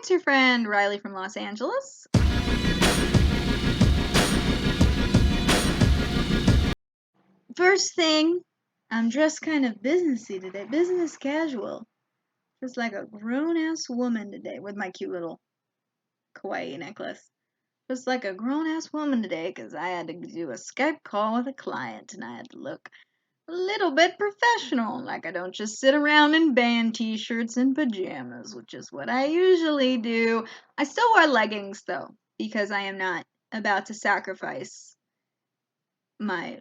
it's your friend Riley from Los Angeles. First thing, I'm dressed kind of businessy today, business casual. Just like a grown-ass woman today with my cute little kawaii necklace. Just like a grown-ass woman today because I had to do a Skype call with a client and I had to look a little bit professional. Like I don't just sit around in band t-shirts and pajamas, which is what I usually do. I still wear leggings though because I am not about to sacrifice my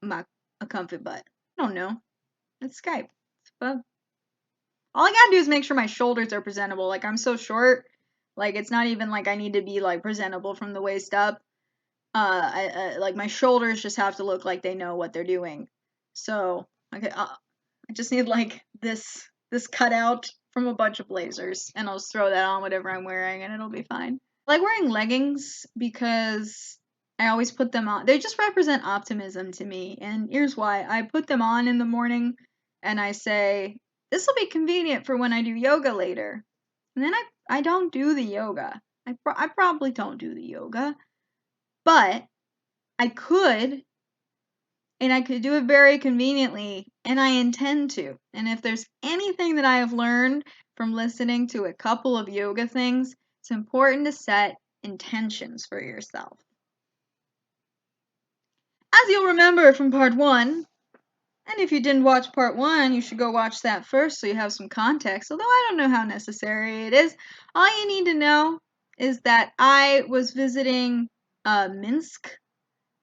a comfy butt. I don't know. It's Skype. It's fun. All I gotta do is make sure my shoulders are presentable. Like I'm so short. Like it's not even like I need to be like presentable from the waist up. Like my shoulders just have to look like they know what they're doing. So okay, I just need like this cutout from a bunch of blazers, and I'll just throw that on whatever I'm wearing, and it'll be fine. I like wearing leggings because I always put them on. They just represent optimism to me, and here's why. I put them on in the morning, and I say, this will be convenient for when I do yoga later. And then I don't do the yoga. I probably don't do the yoga, but I could, and I could do it very conveniently, and I intend to. And if there's anything that I have learned from listening to a couple of yoga things, it's important to set intentions for yourself. As you'll remember from part 1, and if you didn't watch part 1, you should go watch that first so you have some context, although I don't know how necessary it is. All you need to know is that I was visiting Minsk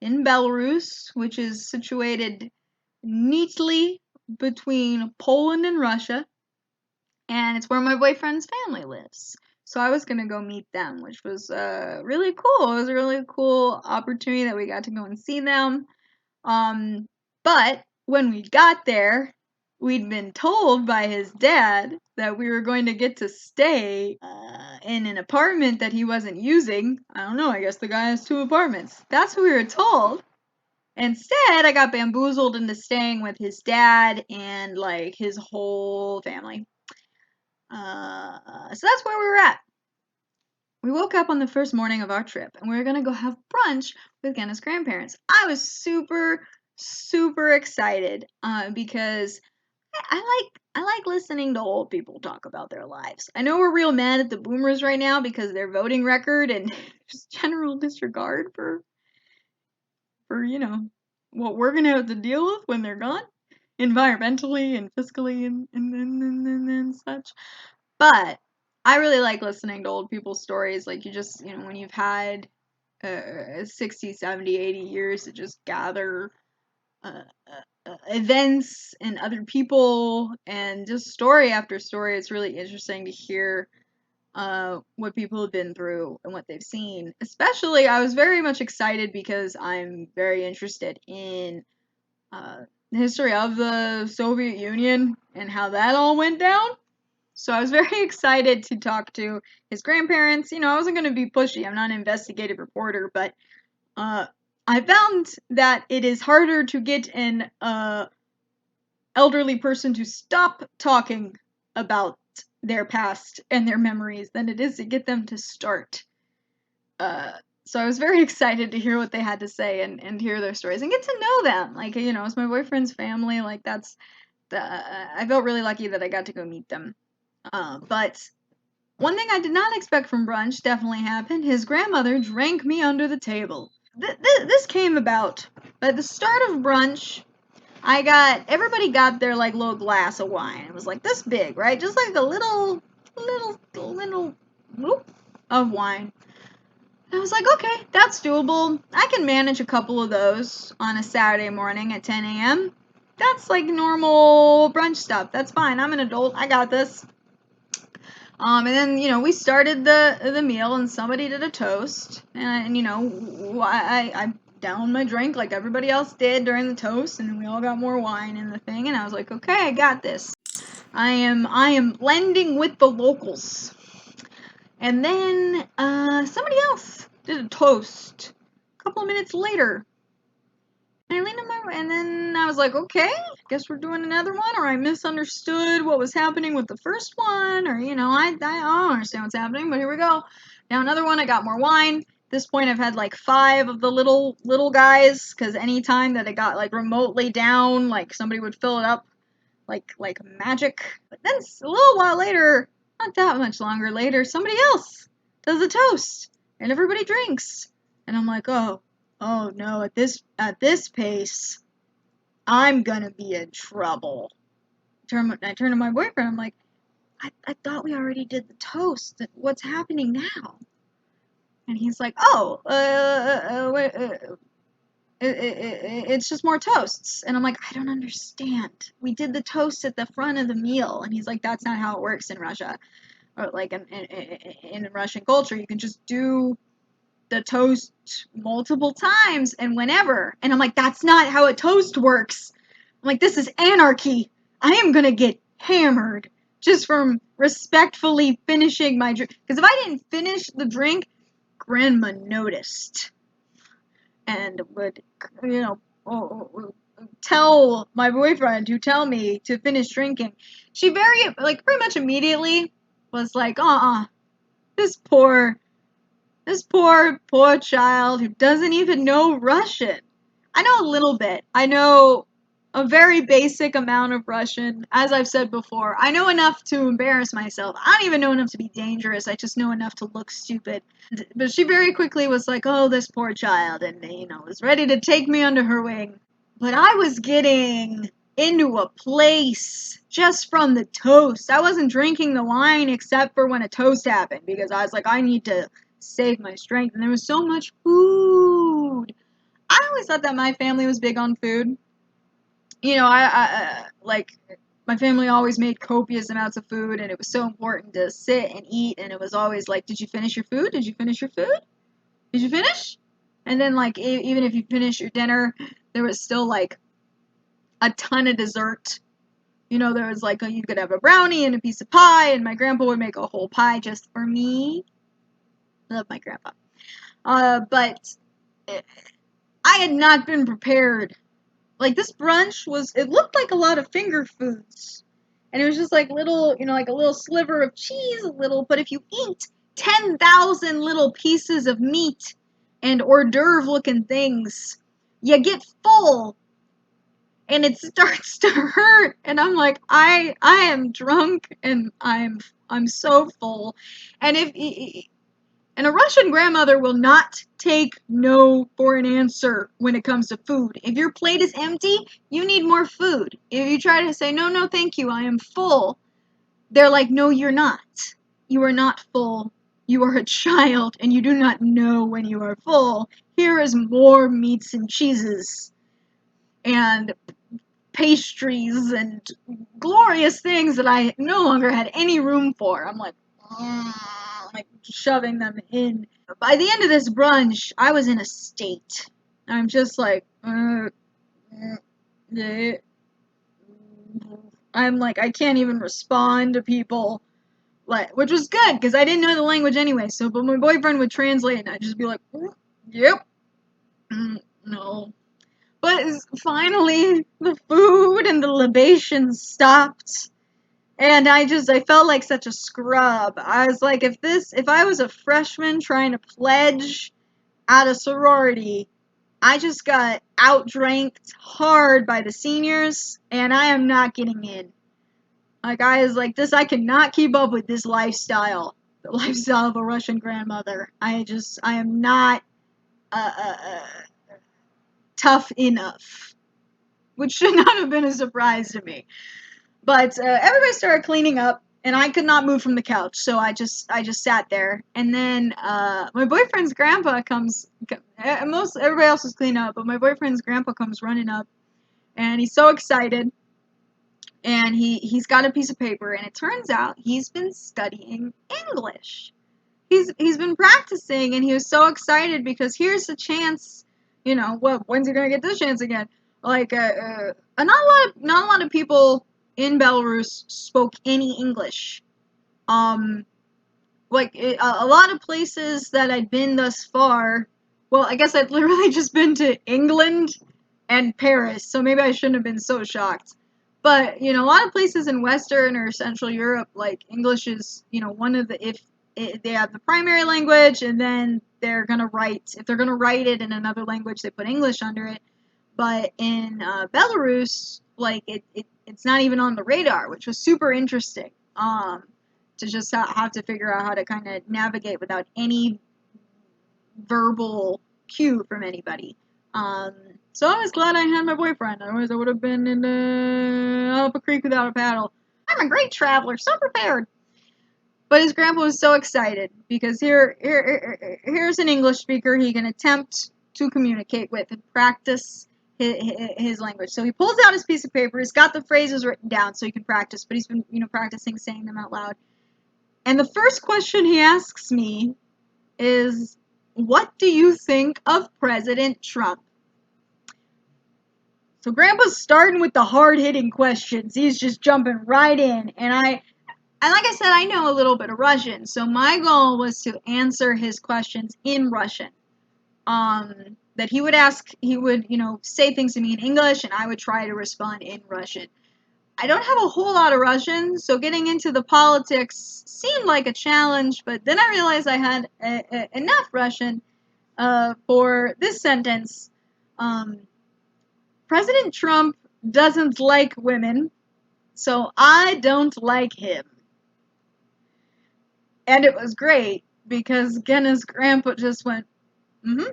in Belarus, which is situated neatly between Poland and Russia, and it's where my boyfriend's family lives. So I was gonna go meet them, which was really cool. It was a really cool opportunity that we got to go and see them. But when we got there, we'd been told by his dad that we were going to get to stay in an apartment that he wasn't using. I don't know, I guess the guy has 2 apartments. That's what we were told. Instead, I got bamboozled into staying with his dad and like his whole family. So that's where we were at. We woke up on the first morning of our trip and we were gonna go have brunch with Genna's grandparents. I was super excited because I like listening to old people talk about their lives. I know we're real mad at the boomers right now because their voting record and just general disregard for what we're gonna have to deal with when they're gone, environmentally and fiscally and such. But I really like listening to old people's stories. Like you just when you've had 60, 70, 80 years to just gather events and other people and just story after story. It's really interesting to hear what people have been through and what they've seen. Especially, I was very much excited because I'm very interested in the history of the Soviet Union and how that all went down. So I was very excited to talk to his grandparents. I wasn't going to be pushy. I'm not an investigative reporter, but I found that it is harder to get an elderly person to stop talking about their past and their memories than it is to get them to start. So I was very excited to hear what they had to say and hear their stories and get to know them. Like, it's my boyfriend's family. Like, I felt really lucky that I got to go meet them. But one thing I did not expect from brunch definitely happened. His grandmother drank me under the table. This came about at the start of brunch. Everybody got their like little glass of wine. It was like this big, right? Just like a little whoop of wine. I was like, okay, that's doable. I can manage a couple of those on a Saturday morning at 10 a.m. That's like normal brunch stuff. That's fine. I'm an adult. I got this. And then, we started the meal and somebody did a toast. And, I downed my drink like everybody else did during the toast. And then we all got more wine in the thing. And I was like, okay, I got this. I am blending with the locals. And then somebody else did a toast a couple of minutes later. And I leaned on my way, and then I was like, okay, guess we're doing another one, or I misunderstood what was happening with the first one, or, I don't understand what's happening, but here we go. Now another one, I got more wine. At this point, I've had like 5 of the little guys, because anytime that it got like remotely down, like somebody would fill it up like magic. But then a little while later, not that much longer later, somebody else does a toast, and everybody drinks. And I'm like, oh no, at this pace, I'm gonna be in trouble. I turn to my boyfriend, I'm like, I thought we already did the toast. What's happening now? And he's like, oh, it's just more toasts. And I'm like, I don't understand. We did the toast at the front of the meal. And he's like, that's not how it works in Russia. Or like in Russian culture, you can just do the toast multiple times and whenever. And I'm like, that's not how a toast works. I'm like, this is anarchy. I am going to get hammered just from respectfully finishing my drink. Because if I didn't finish the drink, Grandma noticed and would, tell my boyfriend to tell me to finish drinking. She pretty much immediately was like, this poor child who doesn't even know Russian. I know a little bit. I know a very basic amount of Russian. As I've said before, I know enough to embarrass myself. I don't even know enough to be dangerous. I just know enough to look stupid. But she very quickly was like, oh, this poor child, and, was ready to take me under her wing. But I was getting into a place just from the toast. I wasn't drinking the wine except for when a toast happened, because I was like, I need to save my strength. And there was so much food. I always thought that my family was big on food. My family always made copious amounts of food, and it was so important to sit and eat. And it was always like, did you finish your food? Did you finish your food? Did you finish? And then, like, even if you finish your dinner, there was still like a ton of dessert. There was like you could have a brownie and a piece of pie, and my grandpa would make a whole pie just for me. Love my grandpa. But I had not been prepared. Like, this brunch it looked like a lot of finger foods. And it was just like little, like a little sliver of cheese, but if you eat 10,000 little pieces of meat and hors d'oeuvre looking things, you get full. And it starts to hurt. And I'm like, I am drunk and I'm so full. And and a Russian grandmother will not take no for an answer when it comes to food. If your plate is empty, you need more food. If you try to say, no, thank you, I am full, they're like, no, you're not. You are not full. You are a child, and you do not know when you are full. Here is more meats and cheeses, and pastries, and glorious things that I no longer had any room for. I'm like shoving them in. By the end of this brunch, I was in a state. I'm just like, I'm like, I can't even respond to people, which was good because I didn't know the language anyway. But my boyfriend would translate, and I'd just be like, yep, no. But finally, the food and the libations stopped. And I felt like such a scrub. I was like, if I was a freshman trying to pledge at a sorority, I just got outdrank hard by the seniors, and I am not getting in. Like, I was like, I cannot keep up with this lifestyle. The lifestyle of a Russian grandmother. I am not tough enough. Which should not have been a surprise to me. But everybody started cleaning up, and I could not move from the couch, so I just sat there. And then my boyfriend's grandpa comes. Everybody else was cleaning up, but my boyfriend's grandpa comes running up, and he's so excited. And he's got a piece of paper, and it turns out he's been studying English. He's been practicing, and he was so excited because here's the chance. When's he gonna get this chance again? Like, not a lot of people in Belarus spoke any English. A lot of places that I'd been thus far, well, I guess I'd literally just been to England and Paris, so maybe I shouldn't have been so shocked. But, a lot of places in Western or Central Europe, like English is, one of the, if they have the primary language and then if they're going to write it in another language, they put English under it. But in Belarus, like it's not even on the radar, which was super interesting. To just have to figure out how to kind of navigate without any verbal cue from anybody. Um, so I was glad I had my boyfriend. Otherwise, I would have been up a creek without a paddle. I'm a great traveler, so prepared. But his grandpa was so excited because here's an English speaker he can attempt to communicate with and practice his language. So he pulls out his piece of paper. He's got the phrases written down so he can practice, but he's been practicing saying them out loud. And the first question he asks me is, "What do you think of President Trump?" So Grandpa's starting with the hard-hitting questions. He's just jumping right in, and like I said, I know a little bit of Russian, so my goal was to answer his questions in Russian. That he would say things to me in English, and I would try to respond in Russian. I don't have a whole lot of Russian, so getting into the politics seemed like a challenge, but then I realized I had enough Russian for this sentence. President Trump doesn't like women, so I don't like him. And it was great because Genna's grandpa just went, mm-hmm.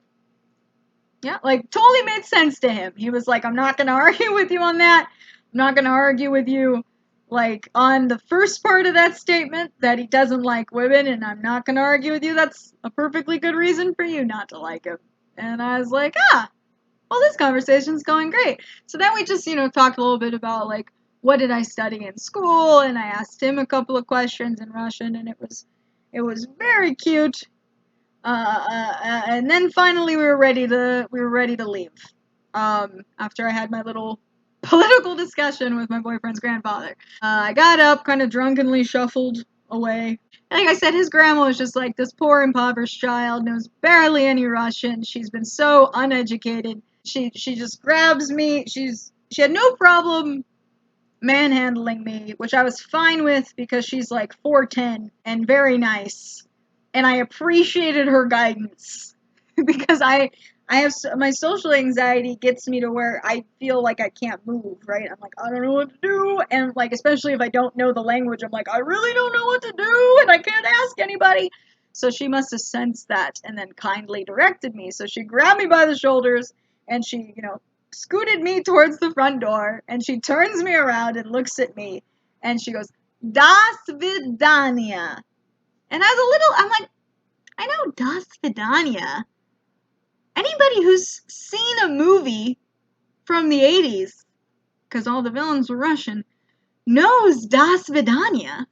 Yeah, like totally made sense to him. He was like, I'm not going to argue with you on that. I'm not going to argue with you like on the first part of that statement that he doesn't like women, and I'm not going to argue with you. That's a perfectly good reason for you not to like him. And I was like, well, this conversation's going great. So then we just, talked a little bit about like, what did I study in school? And I asked him a couple of questions in Russian, and it was very cute. And then finally we were ready to leave. After I had my little political discussion with my boyfriend's grandfather, I got up, kind of drunkenly shuffled away. Like I said, his grandma was just like this poor impoverished child, knows barely any Russian. She's been so uneducated. She just grabs me. She had no problem manhandling me, which I was fine with because she's like 4'10" and very nice. And I appreciated her guidance because I have my social anxiety gets me to where I feel like I can't move, right? I'm like, I don't know what to do. And like, especially if I don't know the language, I'm like, I really don't know what to do and I can't ask anybody. So she must have sensed that and then kindly directed me. So she grabbed me by the shoulders and she, scooted me towards the front door and she turns me around and looks at me and she goes, Das Vidania. And I'm like, I know Das Vidania. Anybody who's seen a movie from the 80s, because all the villains were Russian, knows Das Vidania.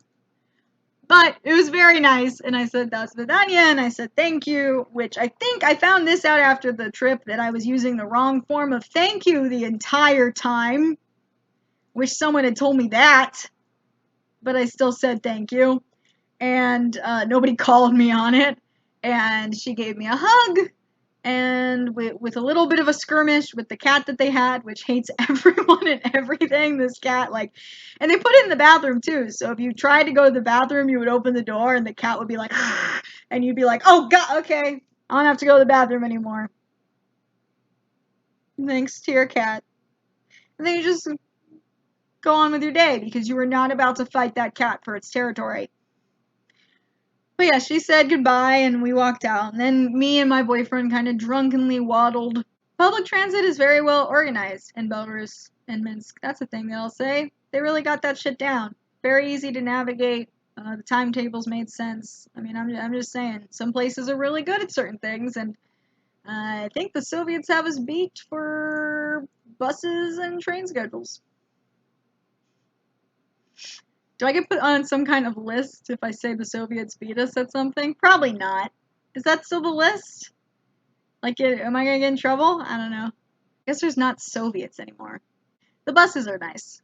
But it was very nice, and I said Das Vidania, and I said thank you, which I think I found this out after the trip, that I was using the wrong form of thank you the entire time. Wish someone had told me that, but I still said thank you. And nobody called me on it, and she gave me a hug, and with a little bit of a skirmish with the cat that they had, which hates everyone and everything, this cat, like, and they put it in the bathroom too, so if you tried to go to the bathroom, you would open the door, and the cat would be like, and you'd be like, oh god, okay, I don't have to go to the bathroom anymore. Thanks to your cat. And then you just go on with your day, because you were not about to fight that cat for its territory. But yeah, she said goodbye and we walked out. And then me and my boyfriend kind of drunkenly waddled. Public transit is very well organized in Belarus and Minsk. That's a thing that I'll say. They really got that shit down. Very easy to navigate. The timetables made sense. I mean, I'm just saying. Some places are really good at certain things, and I think the Soviets have us beat for buses and train schedules. Do I get put on some kind of list if I say the Soviets beat us at something? Probably not. Is that still the list? Like, am I gonna get in trouble? I don't know. I guess there's not Soviets anymore. The buses are nice.